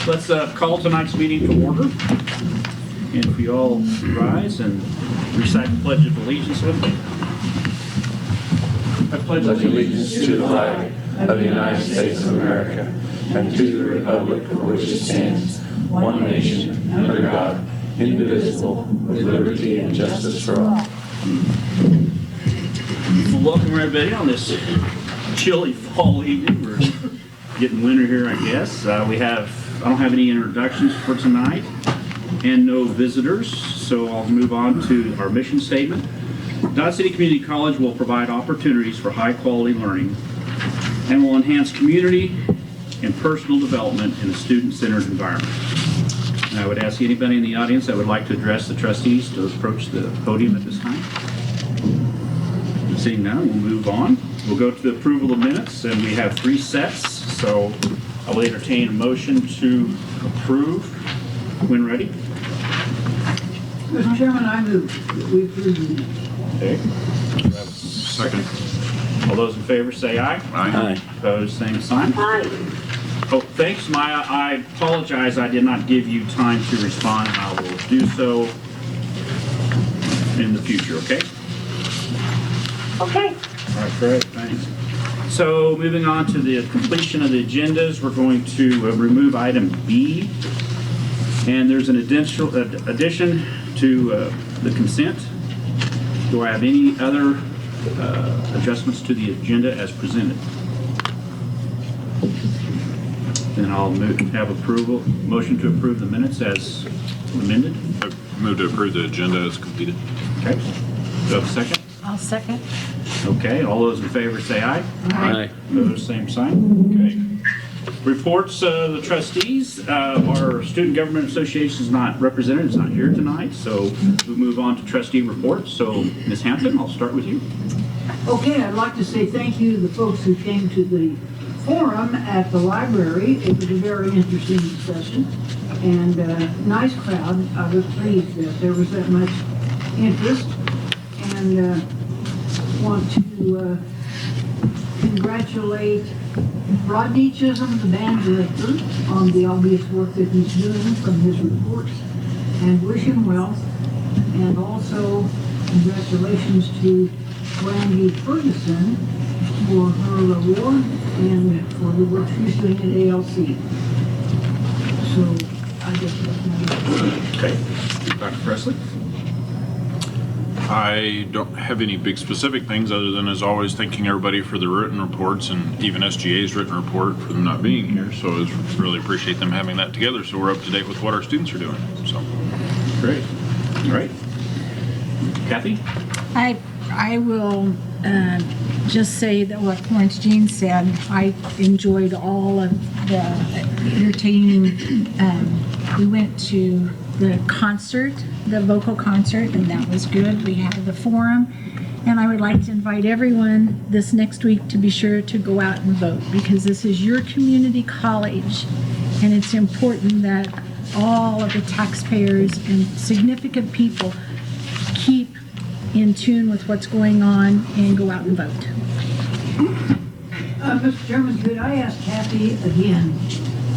Let's call tonight's meeting to order. And if you all rise and recite the Pledge of Allegiance with me. I pledge allegiance to the flag of the United States of America and to the republic for which it stands, one nation, under God, indivisible, with liberty and justice for all. Well, welcome everybody on this chilly fall evening. We're getting winter here, I guess. I don't have any introductions for tonight and no visitors, so I'll move on to our mission statement. Dodge City Community College will provide opportunities for high-quality learning and will enhance community and personal development in a student-centered environment. And I would ask anybody in the audience that would like to address the trustees to approach the podium at this time. Seeing none, we'll move on. We'll go to the approval of minutes, and we have 3 sets, so I will entertain a motion to approve when ready. Mr. Chairman, I move that we approve the minutes. Okay. Second. All those in favor say aye. Aye. Opposed, same sign. Aye. Oh, thanks, Maya. I apologize. I did not give you time to respond. I will do so in the future, okay? Okay. All right, great. Thanks. So moving on to the completion of the agendas, we're going to remove item B. And there's an addition to the consent. Do I have any other adjustments to the agenda as presented? Then I'll have motion to approve the minutes as amended. I move to approve the agenda as completed. Okay. Do I have a second? I'll second. Okay. All those in favor say aye. Aye. Opposed, same sign. Okay. Reports the trustees. Our Student Government Association is not represented, it's not here tonight, so we'll move on to trustee reports. So Ms. Hampton, I'll start with you. Okay, I'd like to say thank you to the folks who came to the forum at the library. It was a very interesting discussion and nice crowd. I was pleased that there was that much interest, and want to congratulate Rodney Chisholm, the band director, on the obvious work that he's doing from his reports, and wish him well. And also, congratulations to Brandy Ferguson for her award and for the work she's doing at ALC. So, I guess that's my Okay. Dr. Presley? I don't have any big specific things other than, as always, thanking everybody for the written reports and even SGA's written report for them not being here. So I really appreciate them having that together so we're up to date with what our students are doing. So Great. All right. Kathy? I will just say that what Florence Jean said, I enjoyed all of the entertaining. We went to the concert, the vocal concert, and that was good. We had the forum, and I would like to invite everyone this next week to be sure to go out and vote, because this is your community college, and it's important that all of the taxpayers and significant people keep in tune with what's going on and go out and vote. Mr. Chairman, could I ask Kathy again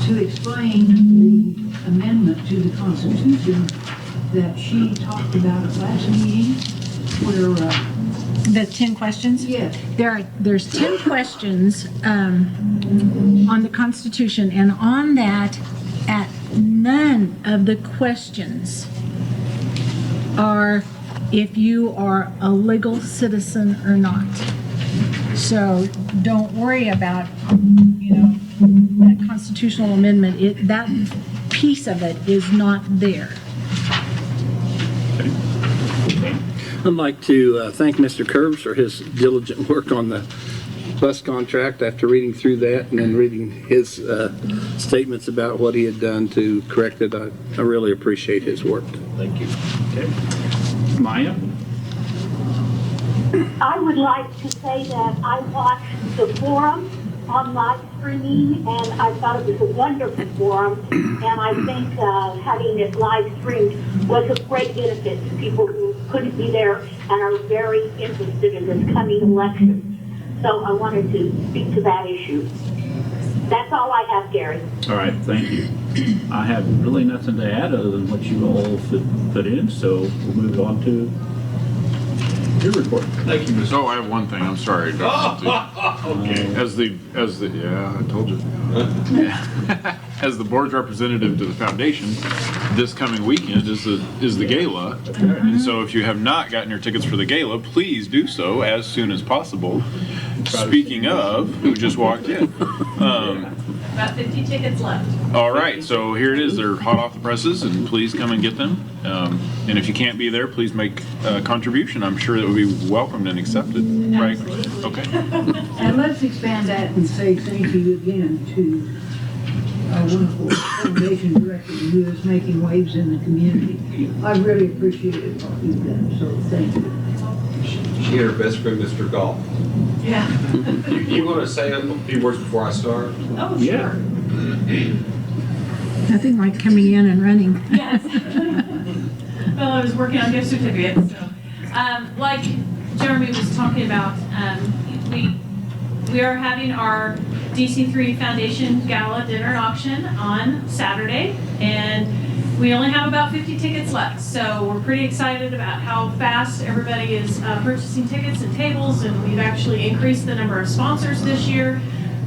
to explain the amendment to the Constitution that she talked about at last meeting, where, The 10 questions? yes, There's 10 questions on the Constitution, and on that, at none of the questions are if you are a legal citizen or not. So don't worry about, that constitutional amendment. That piece of it is not there. I'd like to thank Mr. Curbs for his diligent work on the bus contract. After reading through that and then reading his statements about what he had done to correct it, I really appreciate his work. Thank you. Okay. Maya? I would like to say that I watched the forum on live streaming, and I thought it was a wonderful forum, and I think having it live streamed was of great benefit to people who couldn't be there and are very interested in this coming election. So I wanted to speak to that issue. That's all I have, Gary. All right, thank you. I have really nothing to add other than what you all put in, so we'll move on to your report. Thank you, Mr. Oh, I have one thing. I'm sorry. Okay. As the yeah, I told you. As the board's representative to the foundation, this coming weekend is the gala, and so if you have not gotten your tickets for the gala, please do so as soon as possible. Speaking of, who just walked in? About 50 tickets left. All right, so here it is. They're hot off the presses, and please come and get them. And if you can't be there, please make a contribution. I'm sure that would be welcomed and accepted. Right? Okay. And let's expand that and say thank you again to our wonderful foundation director who is making waves in the community. I really appreciated what you've done, so thank you. She had her best friend, Mr. Golf. Yeah. You want to say a few words before I start? Oh, Yeah. sure. Nothing like coming in and running. Yes. Well, I was working on gift certificates, so. Like Jeremy was talking about, we are having our DC3 Foundation Gala Dinner Auction on Saturday, and we only have about 50 tickets left, so we're pretty excited about how fast everybody is purchasing tickets and tables, and we've actually increased the number of sponsors this year.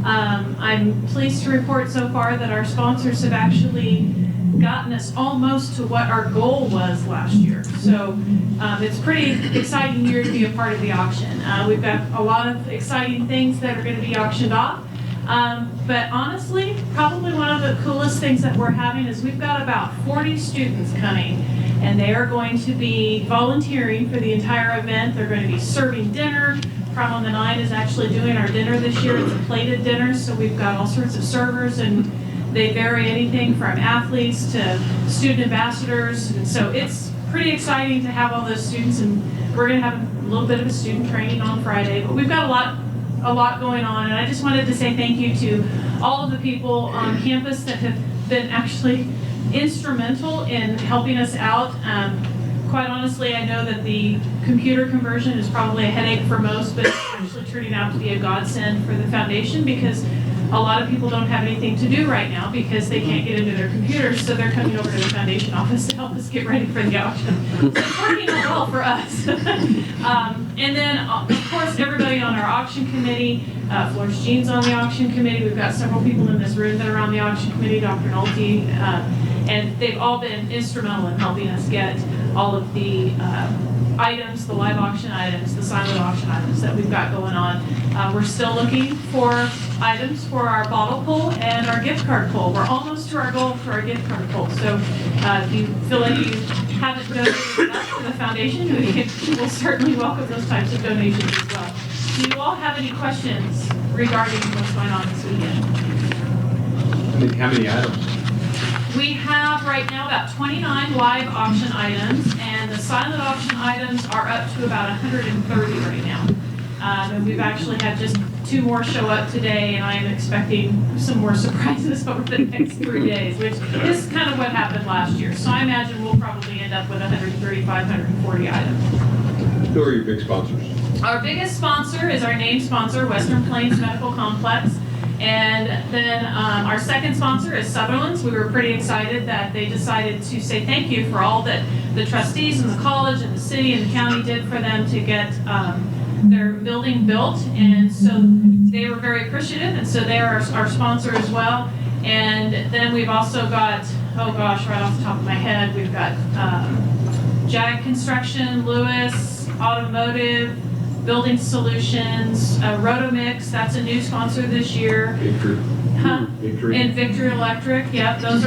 I'm pleased to report so far that our sponsors have actually gotten us almost to what our goal was last year. So it's a pretty exciting year to be a part of the auction. We've got a lot of exciting things that are going to be auctioned off. But honestly, probably one of the coolest things that we're having is we've got about 40 students coming, and they are going to be volunteering for the entire event. They're going to be serving dinner. Prom on the Nine is actually doing our dinner this year. It's a plated dinner, so we've got all sorts of servers, and they vary anything from athletes to student ambassadors. And so it's pretty exciting to have all those students, and we're going to have a little bit of a student training on Friday. But we've got a lot going on, and I just wanted to say thank you to all of the people on campus that have been actually instrumental in helping us out. Quite honestly, I know that the computer conversion is probably a headache for most, but it's actually turning out to be a godsend for the foundation, because a lot of people don't have anything to do right now because they can't get into their computers, so they're coming over to the foundation office to help us get ready for the auction. So it's working out well for us. And then, of course, everybody on our auction committee, Florence Jean's on the auction committee. We've got several people in this room that are on the auction committee, Dr. Nolte, and they've all been instrumental in helping us get all of the items, the live auction items, the silent auction items that we've got going on. We're still looking for items for our bottle pull and our gift card pull. We're almost to our goal for our gift card pull. So if you feel like you haven't donated enough to the foundation, we'll certainly welcome those types of donations as well. Do you all have any questions regarding what's going on this weekend? How many items? We have right now about 29 live auction items, and the silent auction items are up to about 130 right now. And we've actually had just 2 more show up today, and I am expecting some more surprises over the next 3 days, which is kind of what happened last year. So I imagine we'll probably end up with 135, 140 items. Who are your big sponsors? Our biggest sponsor is our named sponsor, Western Plains Medical Complex. And then our second sponsor is Sutherland's. We were pretty excited that they decided to say thank you for all that the trustees and the college and the city and the county did for them to get their building built. And so they were very appreciative, and so they are our sponsor as well. And then we've also got, oh gosh, right off the top of my head, we've got Jag Construction, Lewis, Automotive, Building Solutions, Rotomix, that's a new sponsor this year. Victory. Huh? Victory. And Victory Electric, yep, that's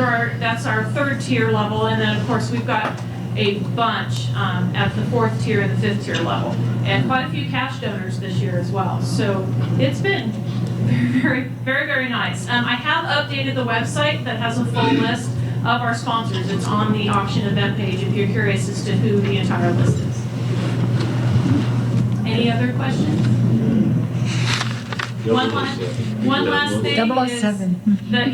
our 3rd tier level, and then of course we've got a bunch at the 4th tier and the 5th tier level, and quite a few cash donors this year as well. So it's been very, very, very nice. I have updated the website that has a full list of our sponsors. It's on the auction event page if you're curious as to who the entire list is. Any other questions? One last thing 007.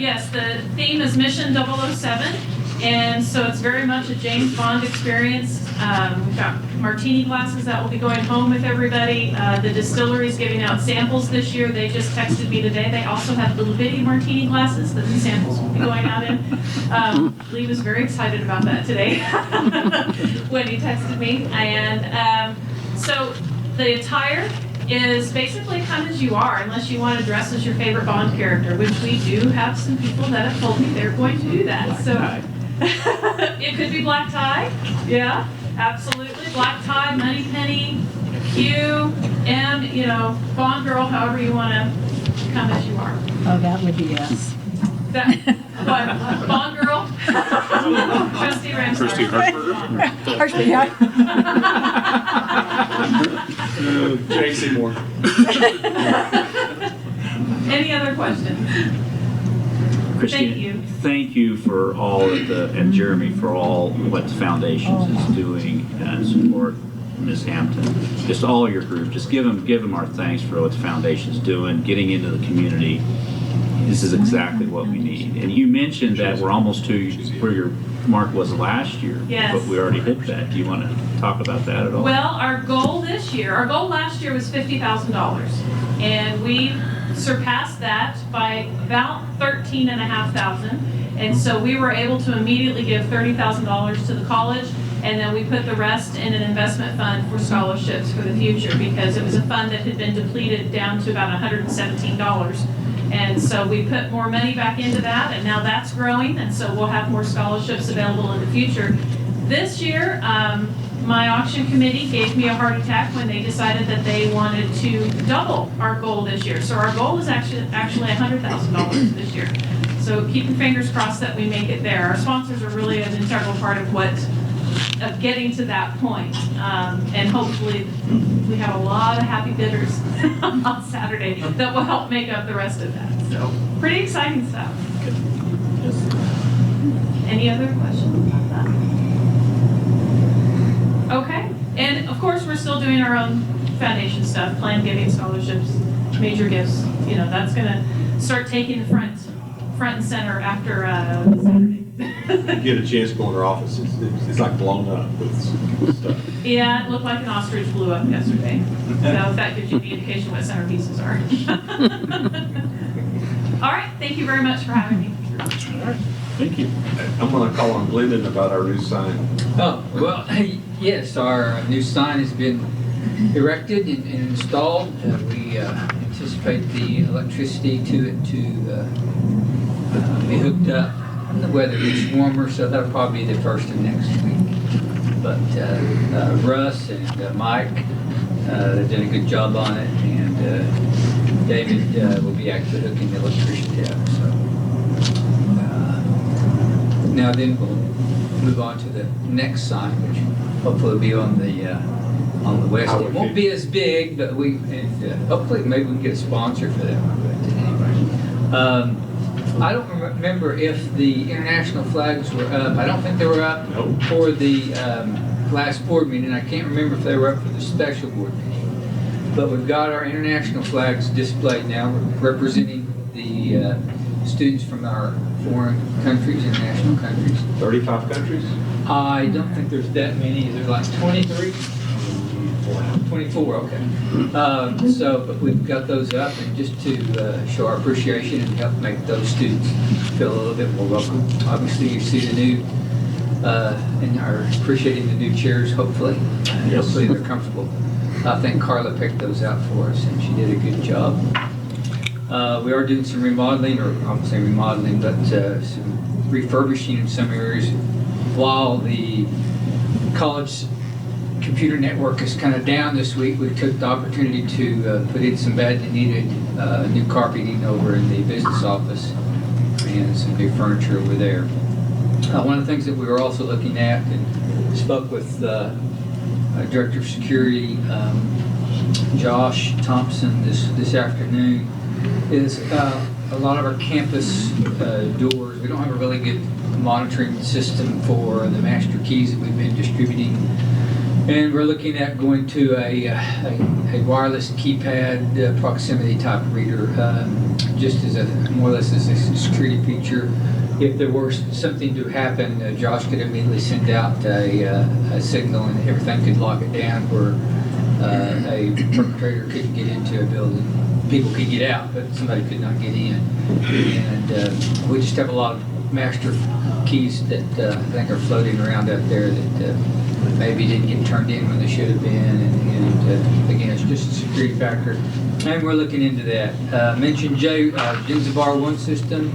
is, the theme is Mission 007, And so it's very much a James Bond experience. We've got martini glasses that will be going home with everybody. The distillery is giving out samples this year. They just texted me today. They also have little bitty martini glasses that the samples will be going out in. Lee was very excited about that today when he texted me. And so the attire is basically come as you are, unless you want to dress as your favorite Bond character, which we do have some people that have told me they're going to do that. So it could be black tie, yeah, absolutely. Black tie, money penny, Q, and, you know, Bond girl, however you want to come as you are. Oh, that would be us. That, what, Bond girl? Trustee Ramsey. Trustee Harshberger? Harshby, yeah. Jay Seymour. Any other questions? Christina, Thank you. thank you for all of the, and Jeremy, for all what Foundations is doing and support Ms. Hampton. Just all of your group, just give them our thanks for what Foundation's doing, getting into the community. This is exactly what we need. And you mentioned that we're almost to where your mark was last year. Yes. But we already hit that. Do you want to talk about that at all? Well, our goal last year was $50,000. And we surpassed that by about $13,500. And so we were able to immediately give $30,000 to the college, and then we put the rest in an investment fund for scholarships for the future, because it was a fund that had been depleted down to about $117. And so we put more money back into that, and now that's growing, and so we'll have more scholarships available in the future. This year, my auction committee gave me a heart attack when they decided that they wanted to double our goal this year. So our goal is actually $100,000 this year. So keeping fingers crossed that we make it there. Our sponsors are really an integral part of getting to that point. And hopefully we have a lot of happy bidders on Saturday that will help make up the rest of that. So pretty exciting stuff. Any other questions about that? Okay, and of course, we're still doing our own foundation stuff, planned giving, scholarships, major gifts. You know, that's gonna start taking front and center after Saturday. Get a chance to go in her office. It's like blown up with stuff. Yeah, it looked like an ostrich blew up yesterday. So if that gives you any indication what centerpieces are. All right, thank you very much for having me. Thank you. I'm gonna call on Glendon about our new sign. Oh, well, yes, our new sign has been erected and installed. We anticipate the electricity to it to be hooked up when the weather gets warmer, so that'll probably be the first of next week. But Russ and Mike, they've done a good job on it, and David will be actually hooking the electricity up. So now then we'll move on to the next sign, which hopefully will be on the west. It won't be as big, but hopefully maybe we can get a sponsor for that one. But anyway, I don't remember if the international flags were up. I don't think they were up for the last board meeting. I can't remember if they were up for the special board meeting. But we've got our international flags displayed now, representing the students from our foreign countries, international countries. 35 countries? I don't think there's that many. Is there like 23? 24, okay. But we've got those up, and just to show our appreciation and help make those students feel a little bit more welcome. Obviously, you see the new, and are appreciating the new chairs, hopefully. Yes. Hopefully they're comfortable. I think Carla picked those out for us, and she did a good job. We are doing some remodeling, or I won't say remodeling, but some refurbishing in some areas. While the college computer network is kind of down this week, we took the opportunity to put in some badly needed new carpeting over in the business office and some new furniture over there. One of the things that we were also looking at, and spoke with Director of Security Josh Thompson this afternoon, is a lot of our campus doors. We don't have a really good monitoring system for the master keys that we've been distributing. And we're looking at going to a wireless keypad proximity type reader, just as more or less as a security feature. if there were something to happen, Josh could immediately send out a signal and everything could lock it down where a perpetrator couldn't get into a building. People could get out, but somebody could not get in. And we just have a lot of master keys that I think are floating around out there that maybe didn't get turned in when they should have been. And again, it's just a security factor. And we're looking into that. Mentioned Jim's Bar 1 system.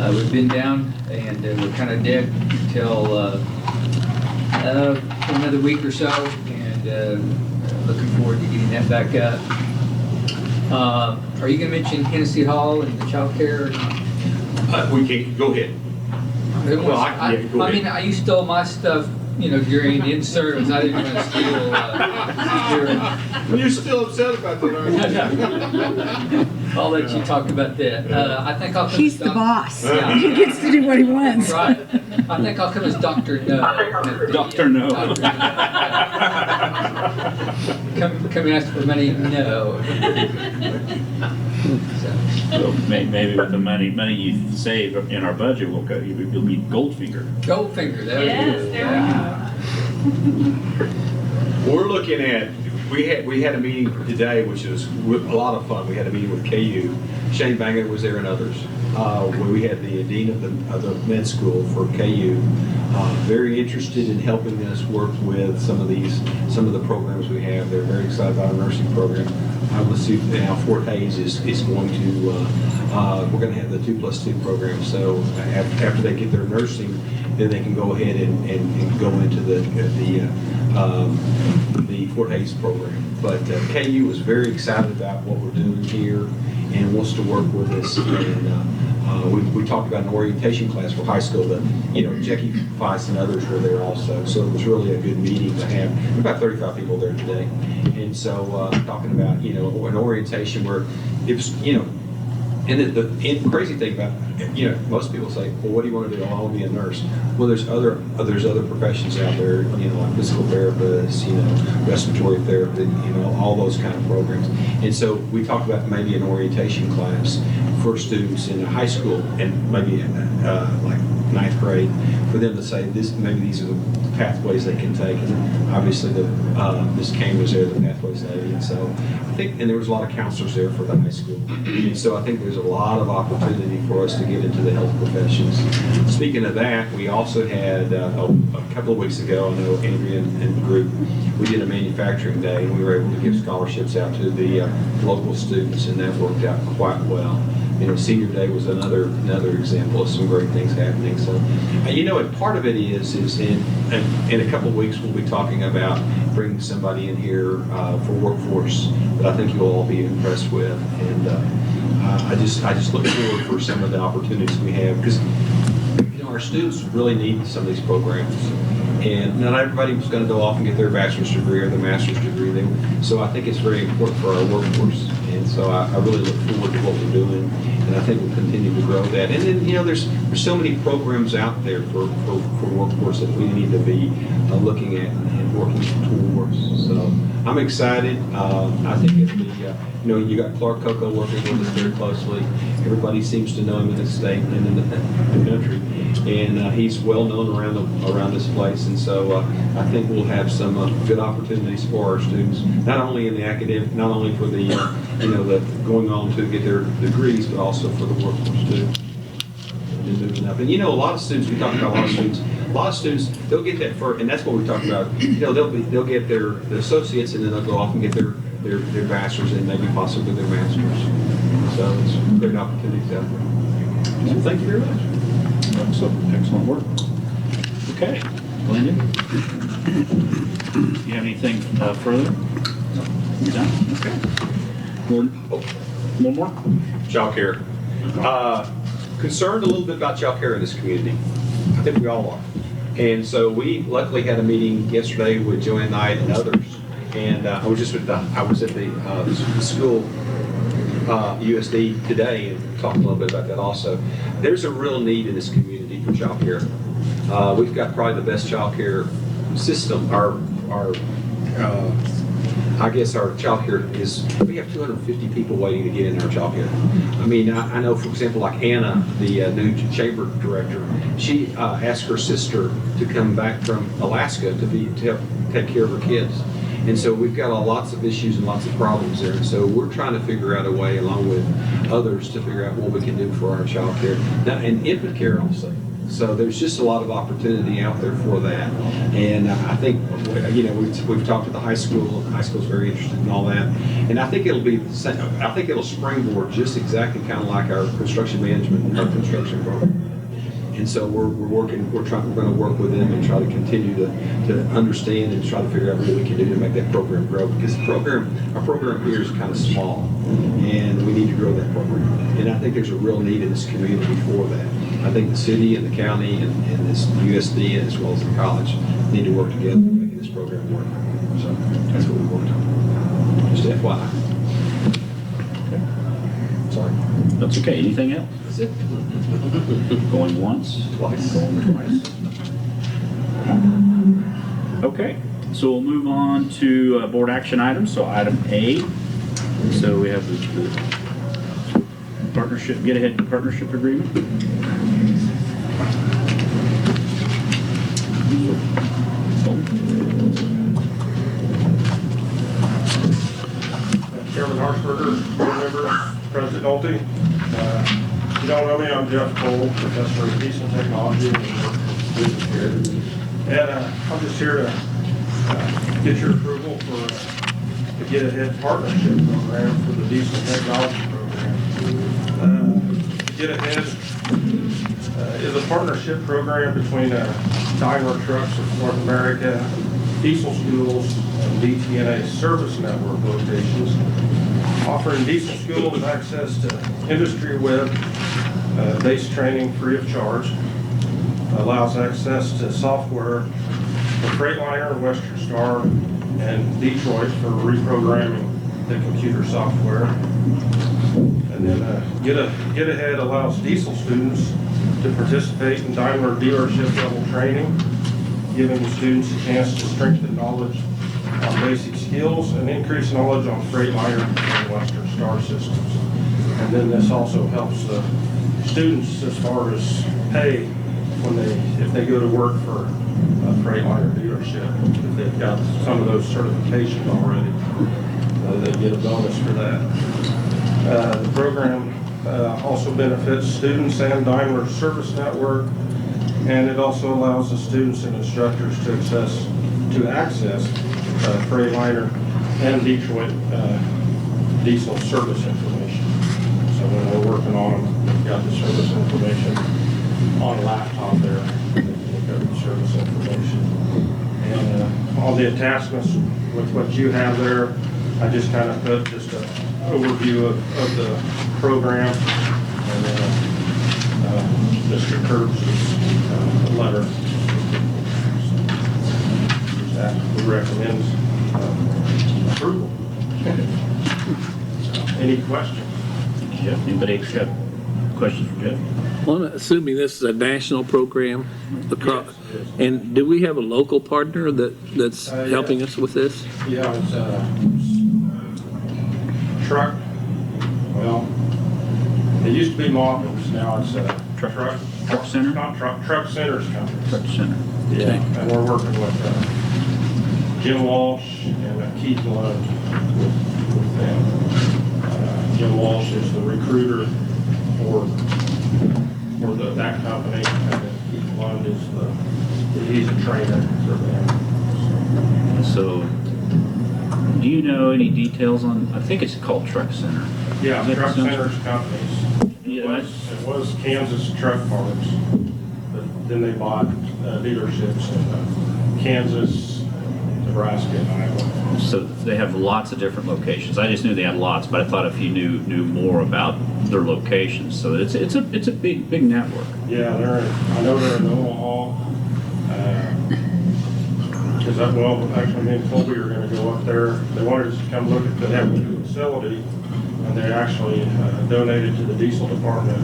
We've been down and we're kind of dead until another week or so. And looking forward to getting that back up. Are you going to mention Hennessy Hall and the child care? We can't, go ahead. Well, I mean, you stole my stuff, during in-service. I didn't want to steal You're still upset about that, aren't you? I'll let you talk about that. I think I'll come He's as the doc- boss. Yeah. He gets to do what he wants. Right. I think I'll come as Dr. No. Dr. No. Come ask for money? No. So maybe with the money you save in our budget, you'll be Goldfinger. Goldfinger, there Yes, we go. there we go. We're looking at, we had a meeting today, which was a lot of fun. We had a meeting with KU. Shane Banger was there and others. Where we had the dean of the med school for KU, very interested in helping us work with some of the programs we have. They're very excited about our nursing program. Let's see now, Fort Hays is going to, we're going to have the 2+2 program. So after they get their nursing, then they can go ahead and go into the Fort Hays program. But KU was very excited about what we're doing here and wants to work with us. And we talked about an orientation class for high school, but Jackie Feist and others were there also. So it was really a good meeting to have. There were about 35 people there today. And so talking about, an orientation where it was, and the crazy thing about, most people say, well, what do you want to do? I want to be a nurse. Well, there's other professions out there, like physical therapists, respiratory therapy, all those kind of programs. And so we talked about maybe an orientation class for students in high school and maybe like 9th grade for them to say maybe these are the pathways they can take. And obviously Ms. Kane was there, the pathways lady, and so and there was a lot of counselors there for the high school. And so I think there's a lot of opportunity for us to get into the health professions. Speaking of that, we also had a couple of weeks ago, I know Andrea and the group, we did a manufacturing day and we were able to give scholarships out to the local students, and that worked out quite well. Senior Day was another example of some great things happening. So, and part of it is in a couple of weeks we'll be talking about bringing somebody in here for workforce that I think you'll all be impressed with, and I just look forward for some of the opportunities we have, because our students really need some of these programs. And not everybody was going to go off and get their bachelor's degree or their master's degree. So I think it's very important for our workforce. And so I really look forward to what we're doing. And I think we'll continue to grow that. And then, there's so many programs out there for workforce that we need to be looking at and working towards. So I'm excited. I think it'll be, you got Clark Coco working with us very closely. Everybody seems to know him in the state and in the country. And he's well known around this place, and so I think we'll have some good opportunities for our students, not only in the academic, not only for the the going on to get their degrees, but also for the workforce too. And moving up, and a lot of students, we talk about a lot of students, they'll get that first, and that's what we talked about. They'll get their associates, and then they'll go off and get their bachelors and maybe possibly their masters. So it's great opportunities out there. So thank you very much. Excellent work. Okay, Glendon, do you have anything further? You done? Okay. One more? Child care. Concerned a little bit about child care in this community. I think we all are. And so we luckily had a meeting yesterday with Joanne Knight and others. And I was at the school USD today and talked a little bit about that also. There's a real need in this community for child care. We've got probably the best child care system. Our I guess our childcare is, we have 250 people waiting to get in our childcare. I mean, I know, for example, like Anna, the new chamber director, she asked her sister to come back from Alaska to help take care of her kids. And so we've got lots of issues and lots of problems there. And so we're trying to figure out a way, along with others, to figure out what we can do for our child care. Now, and infant care also. So there's just a lot of opportunity out there for that. And I think, you know, we've talked to the high school, and the high school's very interested in all that. And I think it'll be the same. I think it'll springboard just exactly kind of like our construction management, our construction program. And so we're going to work with them and try to continue to understand and try to figure out what we can do to make that program grow. Because our program here is kind of small, and we need to grow that program. And I think there's a real need in this community for that. I think the city and the county and this USD as well as the college need to work together to make this program work. So that's what we worked on. Just FYI. Sorry. That's okay. Anything else? That's it. Going once? Twice. Going twice. Okay, so we'll move on to board action items. So item A. So we have the partnership, get ahead partnership agreement. Chairman Harshberger, board members, President Nolte. If you don't know me, I'm Jeff Cole, professor of Decent Technology and business here. And I'm just here to get your approval for the Get Ahead Partnership Program for the Decent Technology Program. Get Ahead is a partnership program between Daimler Trucks of North America, diesel schools, and DTNA service network locations, offering diesel schools access to industry web-based training free of charge, allows access to software for Freightliner, Western Star, and Detroit for reprogramming the computer software. And then Get Ahead allows diesel students to participate in Daimler dealership level training, giving the students a chance to strengthen knowledge on basic skills and increase knowledge on Freightliner and Western Star systems. And then this also helps the students as far as pay if they go to work for a Freightliner dealership. If they've got some of those certifications already, they get a bonus for that. The program also benefits students and Daimler service network, and it also allows the students and instructors to access Freightliner and Detroit diesel service information. So when we're working on them, we've got the service information on a laptop there. We've got the service information. And all the attachments with what you have there, I just kind of put just an overview of the program, and then Mr. Curbs' letter that we recommend approval. Any questions? Jeff, anybody have questions for Jeff? Well, assuming this is a national program, Yes. and do we have a local partner that's helping us with this? Yeah, it's truck. Well, it used to be Mawkins, now it's Truck Center? Not Truck Center's company. Truck Center. Yeah, and we're working with Jim Walsh and Keith Lund with them. Jim Walsh is the recruiter for that company, and then Keith Lund is he's a trainer for them. So, do you know any details on, I think it's called Truck Center. Yeah, Is that Truck sounds- Center's companies. Yeah, It was Kansas Truck Parts, but then they bought dealerships in Kansas, Nebraska, and Iowa. So they have lots of different locations. I just knew they had lots, but I thought if you knew more about their locations. So it's a big network. Yeah, I know they're in Omaha. Actually, me and Colby are going to go up there. They wanted us to come look at the new facility, and they actually donated to the diesel department.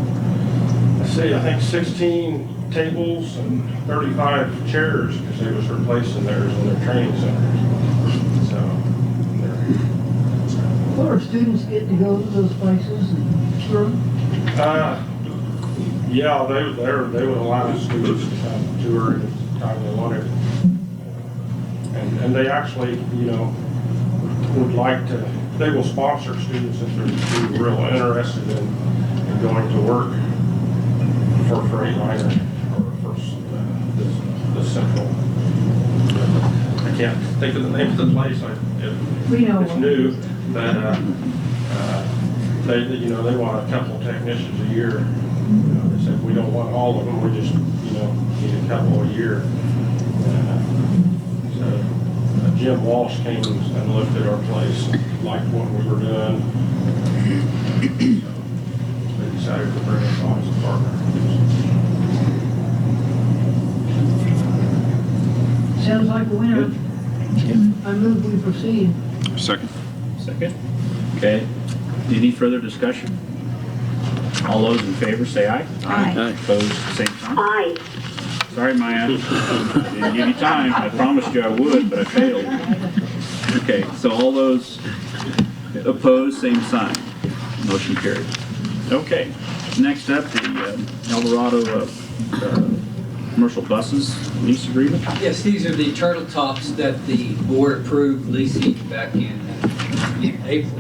I think 16 tables and 35 chairs because they was replacing theirs in their training center. So our students get to go to those places and tour them? Yeah, they would allow students to come tour anytime they wanted. And they actually, would like to, they will sponsor students if they're real interested in going to work for Freightliner or for the Central. I can't think of the name of the place. We know. It's new, but they want a couple of technicians a year. They said we don't want all of them. We just need a couple a year. So Jim Walsh came and looked at our place, liked what we were doing. So they decided to bring us on as a partner. Sounds like a winner. I move we proceed. Second. Second. Okay. Any further discussion? All those in favor say aye. Aye. Opposed, same sign. Aye. Sorry, Maya. Didn't give you time. I promised you I would, but I failed. Okay, so all those opposed, same sign. Motion carried. Okay, next up, the El Dorado commercial buses lease agreement. Yes, these are the turtle tops that the board approved leasing back in April.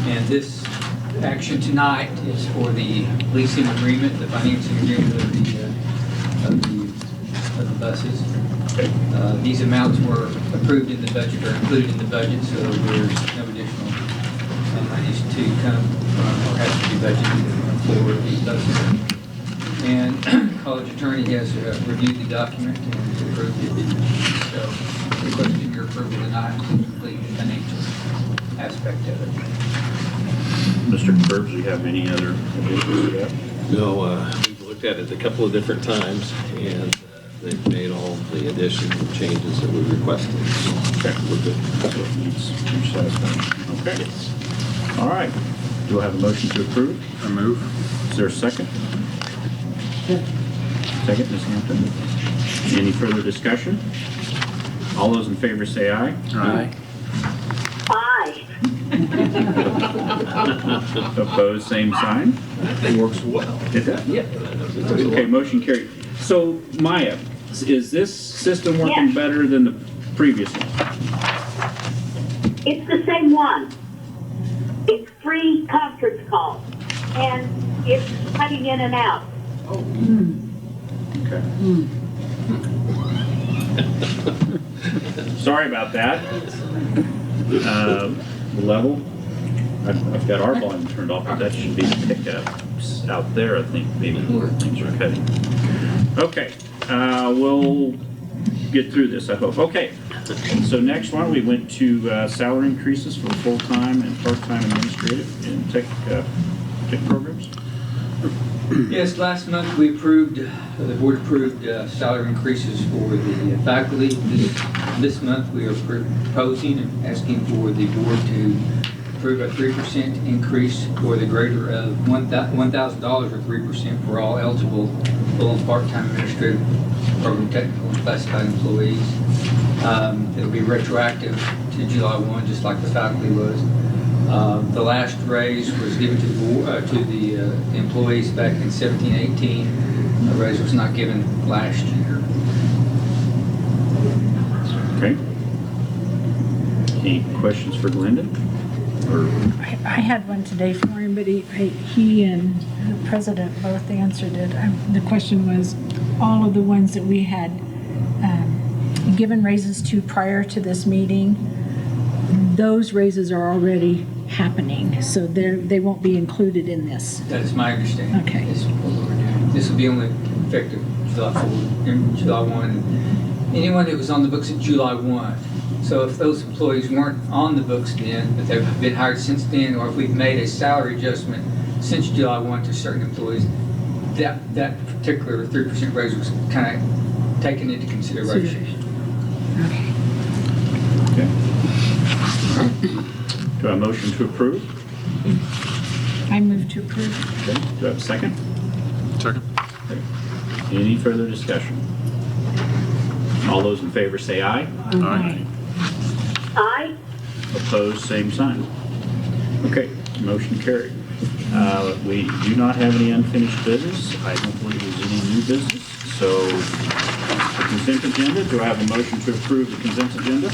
And this action tonight is for the leasing agreement, the financing agreement of the buses. Okay. These amounts were approved in the budget or included in the budget, so there's no additional monies to come or have to be budgeted for these buses. And college attorney has reviewed the document and approved it. So requesting your approval tonight to complete the financial aspect of it. Mr. Curbs, do you have any other additions to that? No, we've looked at it a couple of different times, and they've made all the additions and changes that we requested. Okay, we're good. So it needs satisfaction. Okay. All right. Do I have a motion to approve? I move. Is there a second? Second, Ms. Hampton. Any further discussion? All those in favor say aye. Aye. Aye. Opposed, same sign. That works well. Did that? Yeah. Okay, motion carried. So, Maya, is this system working Yes. better than the previous one? It's the same one. It's free conference calls, and it's cutting in and out. Okay. Sorry about that. The level, I've got our volume turned off, but that should be pickups out there, I think, maybe where things are cutting. Okay, we'll get through this, I hope. Okay, so next one, we went to salary increases for full-time and part-time administrative and tech programs. Yes, last month we approved, the board approved salary increases for the faculty. This month we are proposing and asking for the board to approve a 3% increase for the greater of $1,000 or 3% for all eligible full and part-time administrative program technical and classified employees. It'll be retroactive to July 1, just like the faculty was. The last raise was given to the employees back in 17-18. The raise was not given last year. Okay. Any questions for Glendon? Or I had one today for him, but he and the president both answered it. The question was, all of the ones that we had given raises to prior to this meeting, those raises are already happening, so they won't be included in this. That is my understanding. Okay. This is what we're doing. This will be only effective July 4, July 1. Anyone that was on the books at July 1. So if those employees weren't on the books then, but they've been hired since then, or if we've made a salary adjustment since July 1 to certain employees, that particular 3% raise was kind of taken into consideration. Okay. Okay. Do I have a motion to approve? I move to approve. Okay. Do I have a second? Second. Okay. Any further discussion? All those in favor say aye. Aye. Aye. Opposed, same sign. Okay, motion carried. We do not have any unfinished business. I don't believe there's any new business. So, the consent agenda, do I have a motion to approve the consent agenda?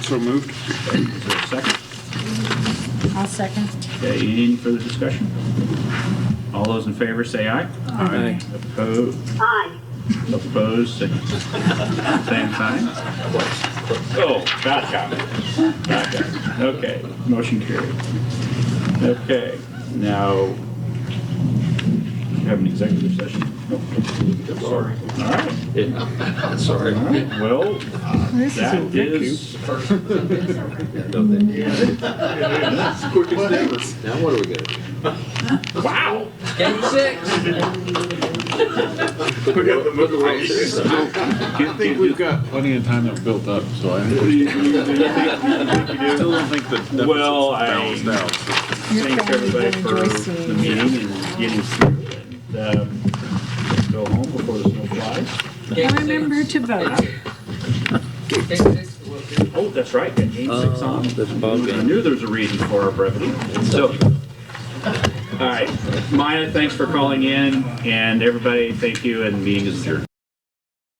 So moved. Okay, is there a second? I'll second. Okay, any further discussion? All those in favor say aye. Aye. Opposed? Aye. Opposed? Same sign? Oh, gotcha. Okay, motion carried. Okay, now, you have an executive session? Sorry. All right, Yeah, sorry. all right, well, This is that a is, No, quickest ever. Now what are we gonna do? wow. Game 6. I think we've got plenty of time that built up, so I think. Still don't think that. Well, deficit's balanced I- out. So. Your Thanks family everybody will for enjoy the seeing meeting you. and getting through and, go home before the snow flies. Game And 6. remember to vote. Game 6. Oh, that's right, got game 6 on. That's ball I game. knew there was a reason for our brevity. So, all right, Maya, thanks for calling in, and everybody, thank you, and meeting is adjourned.